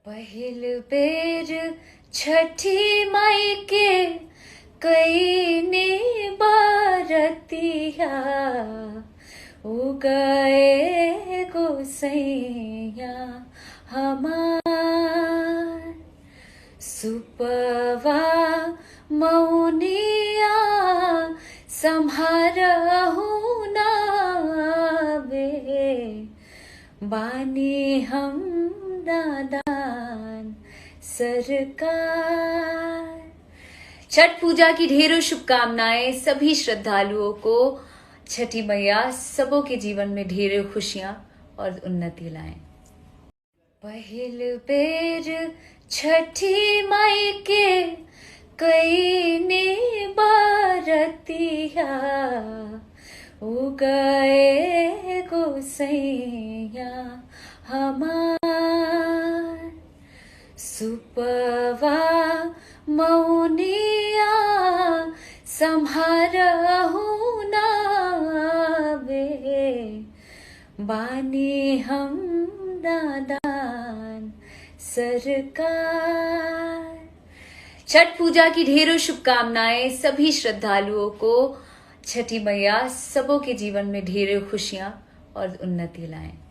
पहिल बेर छठी माई के कईनी बारतिया उगए गोसैया हमार सुपवा मौनिया सम्हारहु नावे बानी हम दादान सरकार। छठ पूजा की ढेरों शुभकामनाएं सभी श्रद्धालुओं को। छठी मैया सबों के जीवन में ढेरों खुशियां और उन्नति लाएं। पहिल बेर छठी माई के कईनी बारतिया उगए गोसैया हमार सुपवा मौनिया सम्हारहु नावे बानी हम दादान सरकार। छठ पूजा की ढेरों शुभकामनाएं सभी श्रद्धालुओं को। छठी मैया सबों के जीवन में ढेरों खुशियां और उन्नति लाएं।